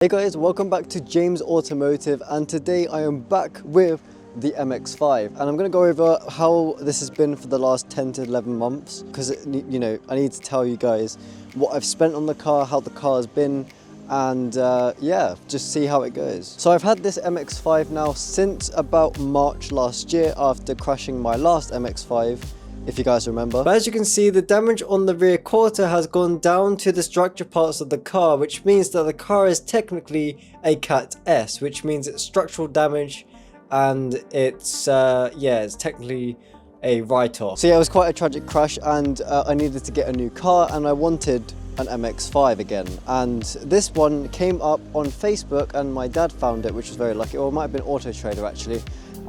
Hey guys, welcome back to James Automotive, and today I am back with the MX5 and I'm going to go over how this has been for the last 10 to 11 months because I need to tell you guys what I've spent on the car, how the car has been, and yeah, just see how it goes. So I've had this MX5 now since about March last year after crashing my last MX5, if you guys remember. But as you can see, the damage on the rear quarter has gone down to the structure parts of the car, which means that the car is technically a Cat S, which means it's structural damage and it's it's technically a write-off. So yeah, it was quite a tragic crash, and I needed to get a new car and I wanted an MX5 again, and this one came up on Facebook and my dad found it, which was very lucky, or it might have been Auto Trader actually.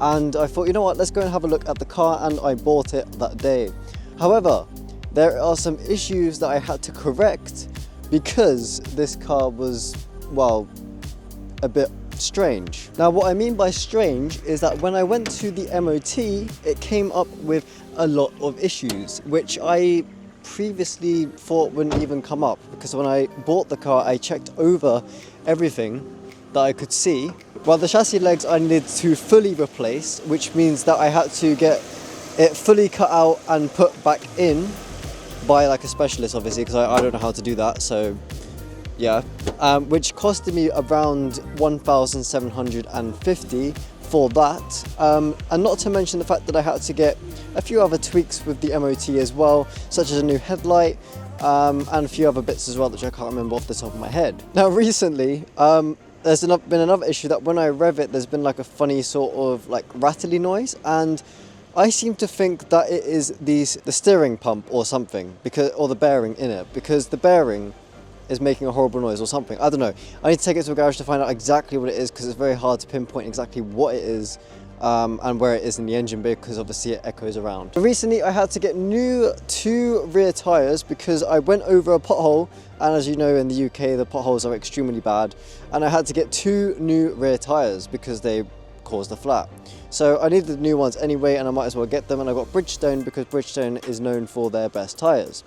And I thought, you know what, let's go and have a look at the car, and I bought it that day. However, there are some issues that I had to correct because this car was, well, a bit strange. Now, what I mean by strange is that when I went to the MOT, it came up with a lot of issues, which I previously thought wouldn't even come up, because when I bought the car, I checked over everything that I could see. Well, the chassis legs I needed to fully replace, which means that I had to get it fully cut out and put back in by like a specialist, obviously, because I don't know how to do that. So yeah, which costed me around 1,750 for that, and not to mention the fact that I had to get a few other tweaks with the MOT as well, such as a new headlight, and a few other bits as well, which I can't remember off the top of my head. Now recently, there's been another issue that when I rev it, there's been like a funny sort of like rattly noise, and I seem to think that it is the steering pump or something, or the bearing in it, because the bearing is making a horrible noise or something. I don't know. I need to take it to a garage to find out exactly what it is, because it's very hard to pinpoint exactly what it is and where it is in the engine, because obviously it echoes around. Recently I had to get two rear tyres because I went over a pothole, and as you know, in the UK the potholes are extremely bad, and I had to get two new rear tyres because they caused a flat. So I needed new ones anyway, and I might as well get them, and I got Bridgestone because Bridgestone is known for their best tyres,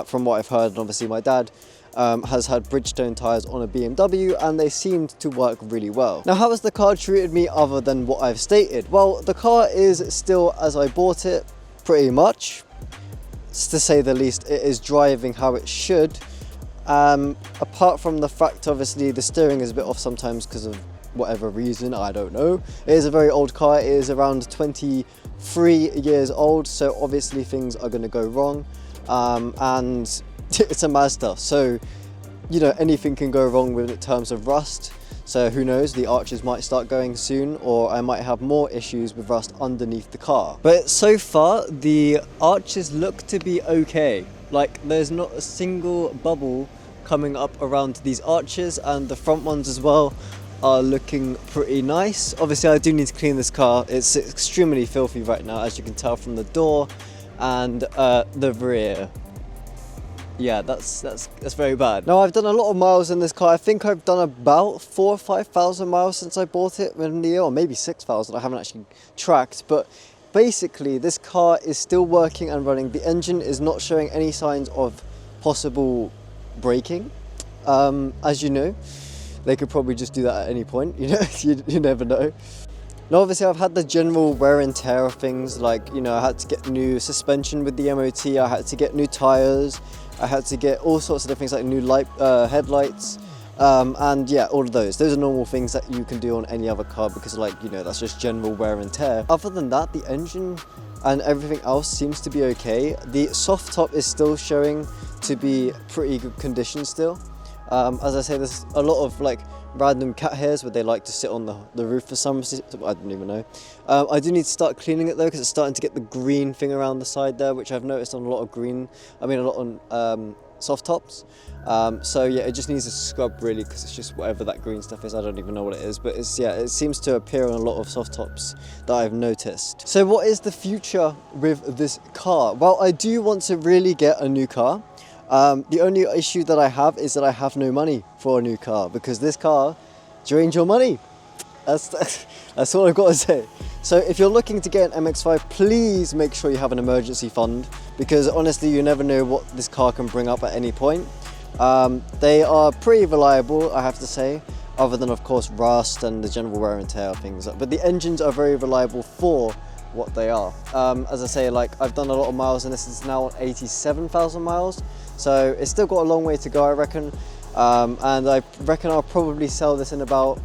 from what I've heard, and obviously my dad has had Bridgestone tyres on a BMW, and they seemed to work really well. Now, how has the car treated me other than what I've stated? Well, the car is still as I bought it, pretty much, to say the least. It is driving how it should, apart from the fact, obviously, the steering is a bit off sometimes because of whatever reason, I don't know. It is a very old car. It is around 23 years old, so obviously things are going to go wrong, and it's a Mazda, so you know, anything can go wrong with in terms of rust. So who knows, the arches might start going soon, or I might have more issues with rust underneath the car. But so far the arches look to be okay. Like, there's not a single bubble coming up around these arches, and the front ones as well are looking pretty nice. Obviously I do need to clean this car. It's extremely filthy right now, as you can tell from the door and the rear. Yeah, that's very bad. Now, I've done a lot of miles in this car. I think I've done about 4,000 or 5,000 miles since I bought it in the year, or maybe 6,000. I haven't actually tracked, but basically this car is still working and running. The engine is not showing any signs of possible braking. As you know, they could probably just do that at any point. You know, you never know. Now, obviously, I've had the general wear and tear of things, like, you know, I had to get new suspension with the MOT, I had to get new tyres, I had to get all sorts of different things like new headlights, and yeah, all of those. Those are normal things that you can do on any other car because, like, you know, that's just general wear and tear. Other than that, the engine and everything else seems to be okay. The soft top is still showing to be pretty good condition still. As I say, there's a lot of like random cat hairs where they like to sit on the roof for some reason. I don't even know. I do need to start cleaning it though, because it's starting to get the green thing around the side there, which I've noticed on a lot of a lot on soft tops. So yeah, it just needs a scrub really, because it's just whatever that green stuff is. I don't even know what it is, but it's, yeah, it seems to appear on a lot of soft tops that I've noticed. So what is the future with this car? Well, I do want to really get a new car. The only issue that I have is that I have no money for a new car, because this car drains your money. That's all I've got to say. So if you're looking to get an MX5, please make sure you have an emergency fund, because honestly, you never know what this car can bring up at any point. They are pretty reliable, I have to say, other than of course rust and the general wear and tear things. But the engines are very reliable for what they are. As I say, like I've done a lot of miles and this is now on 87,000 miles. So it's still got a long way to go, I reckon. And I reckon I'll probably sell this in about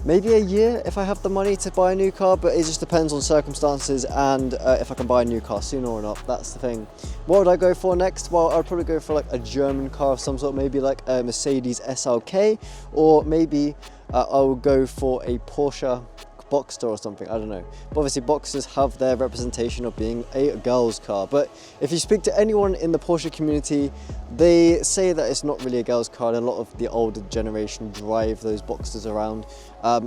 maybe a year if I have the money to buy a new car, but it just depends on circumstances and if I can buy a new car sooner or not. That's the thing. What would I go for next? Well, I'd probably go for like a German car of some sort, maybe like a Mercedes SLK, or maybe I would go for a Porsche Boxster or something, I don't know. But obviously Boxsters have their representation of being a girl's car, but if you speak to anyone in the Porsche community, they say that it's not really a girl's car, and a lot of the older generation drive those Boxsters around.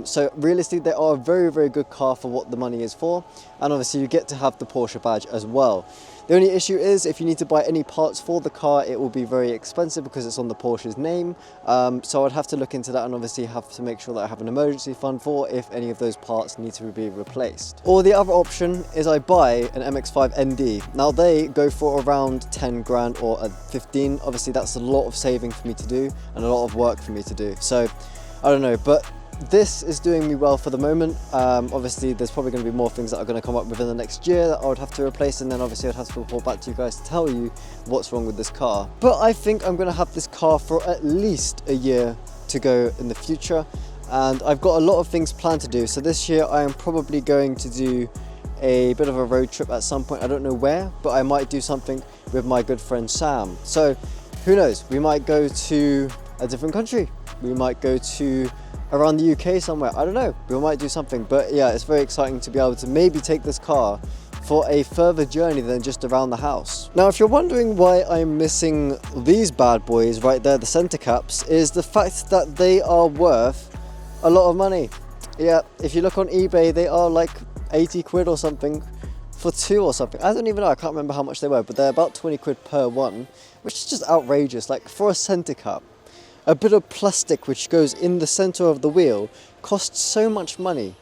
So realistically, they are a very, very good car for what the money is for, and obviously you get to have the Porsche badge as well. The only issue is if you need to buy any parts for the car, it will be very expensive because it's on the Porsche's name. So I'd have to look into that and obviously have to make sure that I have an emergency fund for if any of those parts need to be replaced. Or the other option is I buy an MX5 ND. Now they go for around 10 grand or 15. Obviously that's a lot of saving for me to do and a lot of work for me to do. So I don't know, but this is doing me well for the moment. Obviously there's probably going to be more things that are going to come up within the next year that I would have to replace, and then obviously I'd have to report back to you guys to tell you what's wrong with this car. But I think I'm going to have this car for at least a year to go in the future, and I've got a lot of things planned to do. So this year I am probably going to do a bit of a road trip at some point. I don't know where, but I might do something with my good friend Sam. So who knows, we might go to a different country, we might go to around the UK somewhere, I don't know, we might do something. But yeah, it's very exciting to be able to maybe take this car for a further journey than just around the house. Now if you're wondering why I'm missing these bad boys right there, the center caps, is the fact that they are worth a lot of money. Yeah, if you look on eBay, they are like 80 quid or something for two or something. I don't even know, I can't remember how much they were, but they're about 20 quid per one, which is just outrageous. Like for a center cap, a bit of plastic which goes in the center of the wheel costs so much money.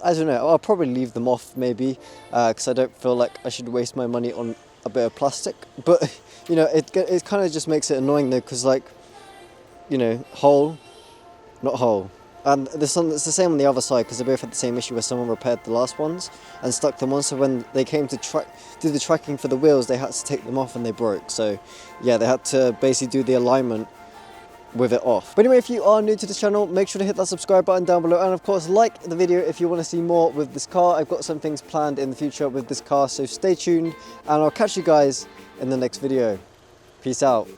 I don't know, I'll probably leave them off maybe, because I don't feel like I should waste my money on a bit of plastic. But you know, it kind of just makes it annoying though, because like, you know, hole, not hole. And it's the same on the other side, because they both had the same issue where someone repaired the last ones and stuck them on. So when they came to do the tracking for the wheels, they had to take them off and they broke. So yeah, they had to basically do the alignment with it off. But anyway, if you are new to this channel, make sure to hit that subscribe button down below, and of course like the video if you want to see more with this car. I've got some things planned in the future with this car, so stay tuned and I'll catch you guys in the next video. Peace out.